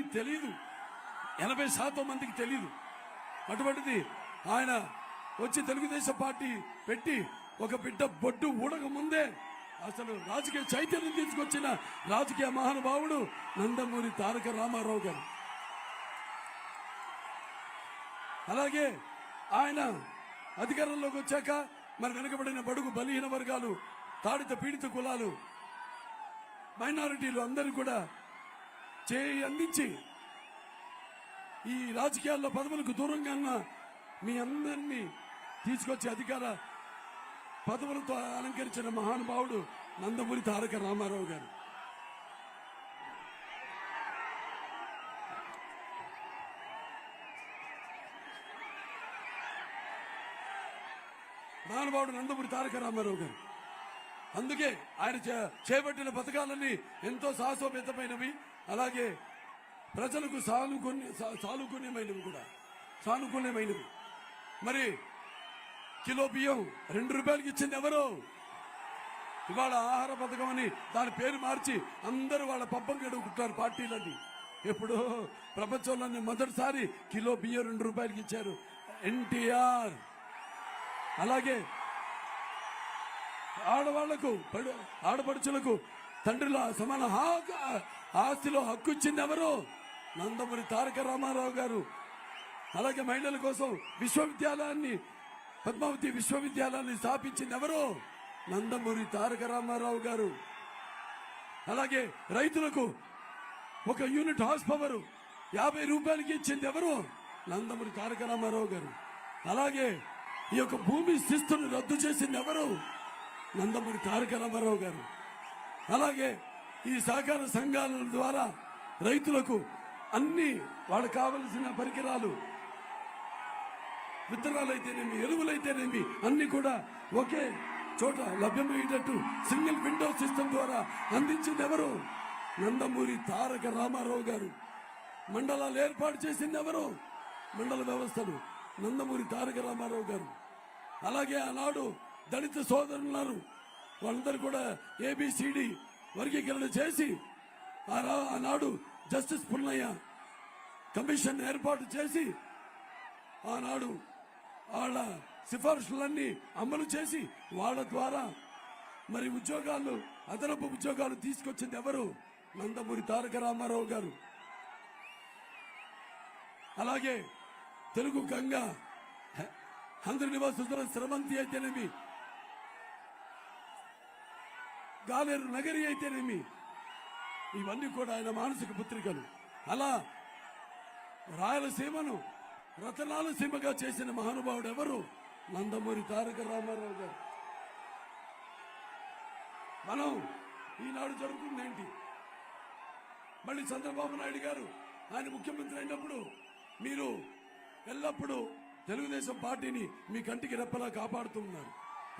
మందికి తెలియదు, 80% మందికి తెలియదు. అటువంటిది ఆయన వచ్చి తెలుగుదేశం పార్టీ పెట్టి ఒక బిడ్డ బొడ్డు ఊడక ముందే అసలు రాజకీయ చైతన్యం తీసుకొచ్చిన రాజకీయ మహానుభావుడు నందమూరి తారక రామారావు గారు. అలాగే ఆయన అధికారంలోకి వచ్చాక మరి వెనుకబడిన బడుగు బలహీన వర్గాలు, తాడిత పీడిత కులాలు, మైనారిటీలు అందరూ కూడా చేయి అందించి ఈ రాజకీయాల్లో పదవులకు దూరంగా ఉన్న మీ అందరినీ తీసుకొచ్చి అధికార పదవులతో అలంకరించిన మహానుభావుడు నందమూరి తారక రామారావు గారు. మహానుభావుడు నందమూరి తారక రామారావు గారు. అందుకే ఆయన చేపట్టిన పథకాలన్నీ ఎంతో సాహసోపేతమైనవి, అలాగే ప్రజలకు సానుకూల్యమైనవి. మరి కిలో బియ్యం 2 రూపాయలకి ఇచ్చింది ఎవరు? ఇవాళ ఆహార పథకం అని దాని పేరు మార్చి అందరూ వాళ్ళ పబ్బం గడుపుకుంటారు పార్టీలన్నీ. ఎప్పుడో ప్రపంచంలోనే మొదటిసారి కిలో బియ్యం 2 రూపాయలకి ఇచ్చారు ఎన్టీఆర్. అలాగే ఆడవాళ్లకు, ఆడపడుచులకు తండ్రిలో సమాన ఆస్తిలో హక్కు ఇచ్చింది ఎవరు? నందమూరి తారక రామారావు గారు. అలాగే మహిళల కోసం విశ్వవిద్యాలయాన్ని, పద్మావతి విశ్వవిద్యాలయాన్ని స్థాపించింది ఎవరు? నందమూరి తారక రామారావు గారు. అలాగే రైతులకు 1 యూనిట్ హార్స్ పవర్ 50 రూపాయలకి ఇచ్చింది ఎవరు? నందమూరి తారక రామారావు గారు. అలాగే ఈ యొక్క భూమి శిస్తును రద్దు చేసింది ఎవరు? నందమూరి తారక రామారావు గారు. అలాగే ఈ సహకార సంఘాల ద్వారా రైతులకు అన్ని వాళ్ళకు కావలసిన పరికరాలు, విత్తనాలైతేనేమి, ఎరువులైతేనేమి అన్ని కూడా ఒకే చోట లభ్యమయ్యేటట్టు సింగిల్ విండో సిస్టమ్ ద్వారా అందించింది ఎవరు? నందమూరి తారక రామారావు గారు. మండలాలు ఏర్పాటు చేసింది ఎవరు? మండల వ్యవస్థను నందమూరి తారక రామారావు గారు. అలాగే ఆనాడు దళిత సోదరులున్నారు, వాళ్ళందరూ కూడా ABCD వర్గీకరణ చేసి ఆనాడు జస్టిస్ పున్నయ్య కమిషన్ ఏర్పాటు చేసి ఆనాడు వాళ్ళ సిఫార్సులన్నీ అమలు చేసి వాళ్ళ ద్వారా మరి ఉద్యోగాలు, అదనపు ఉద్యోగాలు తీసుకొచ్చింది ఎవరు? నందమూరి తారక రామారావు గారు. అలాగే తెలుగు గంగ, ఆంధ్ర నివాసుల స్రవంతి అయితేనేమి, గాలేరు నగరి అయితేనేమి, ఇవన్నీ కూడా ఆయన మానసిక పుత్రికలు. అలా రాయలసీమను రతనాల సీమగా చేసిన మహానుభావుడు ఎవరు? నందమూరి తారక రామారావు గారు. మనం ఈనాడు జరుగుతుందేంటి? మళ్ళీ చంద్రబాబు నాయుడు గారు ఆయన ముఖ్యమంత్రి అయినప్పుడు మీరు ఎల్లప్పుడూ తెలుగుదేశం పార్టీని మీ కంటికి రెప్పలా కాపాడుతూ ఉన్నారు.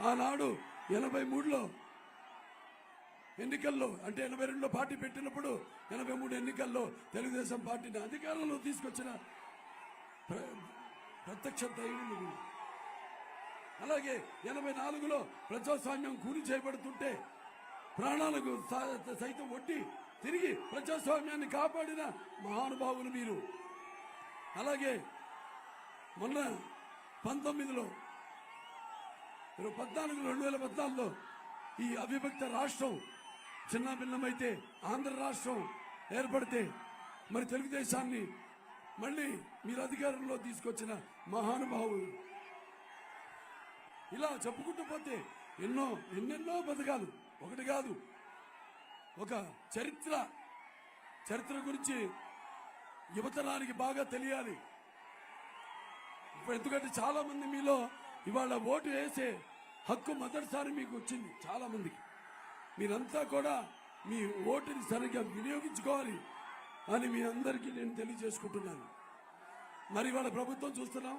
ఆనాడు 83లో ఎన్నికల్లో, అంటే 82లో పార్టీ పెట్టినప్పుడు 83 ఎన్నికల్లో తెలుగుదేశం పార్టీని అధికారంలో తీసుకొచ్చిన ప్రత్యక్ష ధైర్యం. అలాగే 84లో ప్రజాస్వామ్యం కూలి చేయబడుతుంటే ప్రాణాలకు సైతం ఒడ్డి తిరిగి ప్రజాస్వామ్యాన్ని కాపాడిన మహానుభావులు మీరు. అలాగే మొన్న 2014లో 2014లో ఈ అవిభక్త రాష్ట్రం చిన్న భిన్నమైతే ఆంధ్ర రాష్ట్రం ఏర్పడితే మరి తెలుగుదేశాన్ని మళ్ళీ మీరు అధికారంలో తీసుకొచ్చిన మహానుభావులు. ఇలా చెప్పుకుంటూ పోతే ఎన్నెన్నో పథకాలు, ఒకటి కాదు, ఒక చరిత్ర గురించి యువతరానికి బాగా తెలియాలి. ఇప్పుడు ఎందుకంటే చాలా మంది మీలో ఇవాళ ఓటు వేసే హక్కు మొదటిసారి మీకు వచ్చింది. చాలా మందికి మీరంతా కూడా మీ ఓటుని సరిగ్గా వినియోగించుకోవాలి అని మీ అందరికీ నేను తెలియజేసుకుంటున్నాను. మరి వాళ్ళ ప్రభుత్వం చూస్తున్నాం,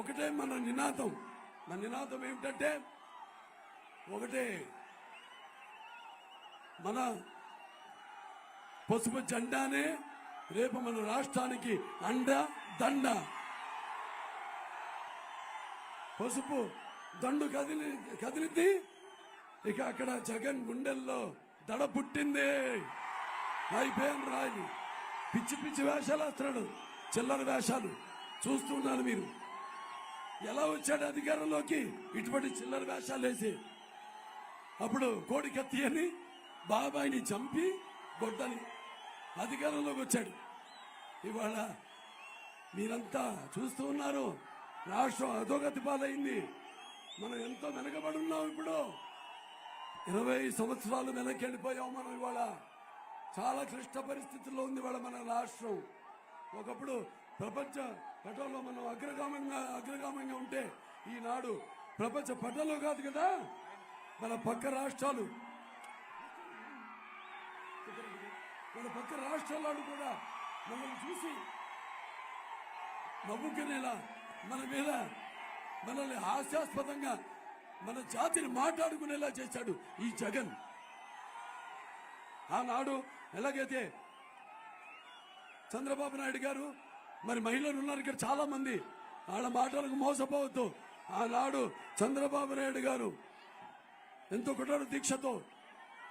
ఒకటే మన నినాదం ఏమిటంటే ఒకటే, మన పసుపు జెండానే రేపు మన రాష్ట్రానికి అండ దండ. పసుపు దండు కదిలింది, ఇక అక్కడ జగన్ గుండెల్లో దడ పుట్టింది. అయిపోయాను రాయని పిచ్చి పిచ్చి వేషాలు వేస్తున్నాడు, చిల్లర వేషాలు చూస్తున్నారు మీరు. ఎలా వచ్చాడు అధికారంలోకి? ఇటువంటి చిల్లర వేషాలు వేసి. అప్పుడు కోడి కత్తి అని బాబాయిని చంపి గొడ్డని అధికారంలోకి వచ్చాడు. ఇవాళ మీరంతా చూస్తూ ఉన్నారు, రాష్ట్రం అధోగతి పాలైంది. మనం ఎంతో వెనకబడి ఉన్నాం. ఇప్పుడు 20 సంవత్సరాలు వెనక్కి వెళ్ళిపోయాం మనం. ఇవాళ చాలా క్లిష్ట పరిస్థితుల్లో ఉంది ఇవాళ మన రాష్ట్రం. ఒకప్పుడు ప్రపంచ పటంలో మనం అగ్రగామంగా ఉంటే ఈనాడు ప్రపంచ పటంలో కాదు కదా, మన పక్క రాష్ట్రాలు కూడా మనల్ని చూసి నవ్వుకునేలా, మన మీద మనల్ని హాస్యాస్పదంగా మన జాతిని మాట్లాడుకునేలా చేశాడు ఈ జగన్. ఆనాడు ఎలాగైతే చంద్రబాబు నాయుడు గారు, మరి మహిళలు ఉన్నారు ఇక్కడ చాలా మంది, వాళ్ళ మాటలకు మోసపోవద్దు. ఆనాడు చంద్రబాబు నాయుడు గారు ఎంతో కఠోర దీక్షతో,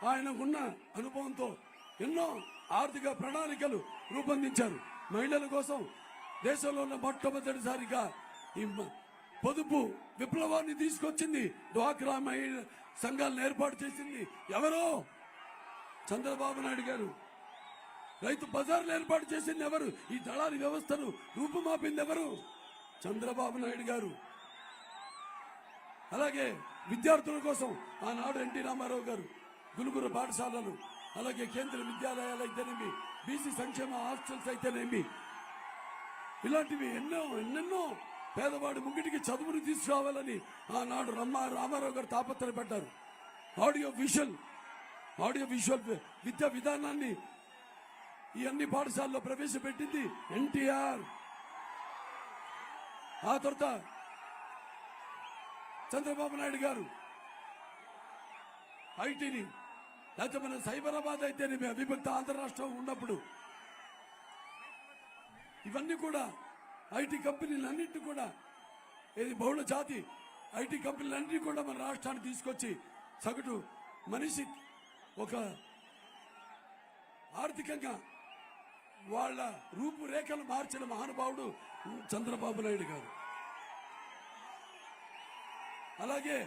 ఆయనకున్న అనుభవంతో ఎన్నో ఆర్థిక ప్రణాళికలు రూపొందించారు. మహిళల కోసం దేశంలో ఉన్న మొట్టమొదటిసారిగా ఈ పొదుపు విప్లవాన్ని తీసుకొచ్చింది. డ్వాక్రా మహిళ సంఘాలను ఏర్పాటు చేసింది ఎవరో? చంద్రబాబు నాయుడు గారు. రైతు బజార్లు ఏర్పాటు చేసింది ఎవరు? ఈ దళారీ వ్యవస్థను రూపుమాపింది ఎవరు? చంద్రబాబు నాయుడు గారు. అలాగే విద్యార్థుల కోసం ఆనాడు ఎన్టీ రామారావు గారు గురుకుల పాఠశాలలు, అలాగే కేంద్ర విద్యాలయాలు అయితేనేమి, బీసీ సంక్షేమ హాస్టల్స్ అయితేనేమి, ఇలాంటివి ఎన్నెన్నో పేదవాడి ముంగిటికి చదువును తీసుకురావాలని ఆనాడు రామారావు గారు తాపత్రయపడ్డారు. ఆడియో విజువల్ విద్యా విధానాన్ని ఈ అన్ని పాఠశాలలో ప్రవేశపెట్టింది ఎన్టీఆర్. ఆ తర్వాత చంద్రబాబు నాయుడు గారు ఐటీని, లేకపోతే మన సైబరాబాద్ అయితేనే అవిభక్త ఆంధ్ర రాష్ట్రం ఉన్నప్పుడు ఇవన్నీ కూడా ఐటీ కంపెనీలన్నింటినీ కూడా, ఇది బహుళ జాతి ఐటీ కంపెనీలన్నింటినీ కూడా మన రాష్ట్రాన్ని తీసుకొచ్చి సగటు మనిషి ఒక ఆర్థికంగా వాళ్ళ రూపురేఖలు మార్చిన మహానుభావుడు చంద్రబాబు నాయుడు గారు. అలాగే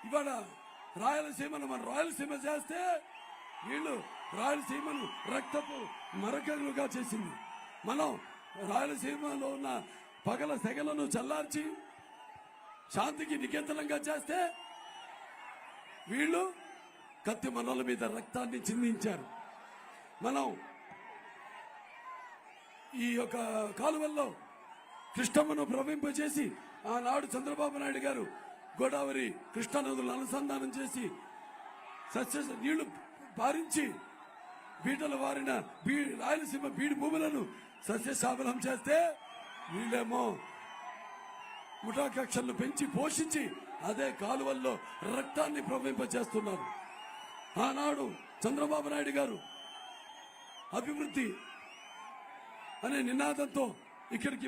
ఇవాళ రాయలసీమను మన రాయలసీమ చేస్తే వీళ్ళు రాయలసీమను రక్తపు మరకలుగా చేసింది. మనం రాయలసీమలో ఉన్న పగల సెగలను చల్లార్చి శాంతికి నికేతనంగా చేస్తే వీళ్ళు కత్తి మనల మీద రక్తాన్ని చిందించారు. మనం ఈ యొక్క కాలువల్లో కృష్ణమ్మను ప్రవహింపజేసి ఆనాడు చంద్రబాబు నాయుడు గారు గోదావరి కృష్ణా నదులను అనుసంధానం చేసి నీళ్లు పారించి బీటల వారిన రాయలసీమ బీడి భూములను సస్యశామలం చేస్తే వీళ్ళేమో ముఠా కక్షలను పెంచి పోషించి అదే కాలువల్లో రక్తాన్ని ప్రవహింపజేస్తున్నారు. ఆనాడు చంద్రబాబు నాయుడు గారు అభివృద్ధి అనే నినాదంతో ఇక్కడికి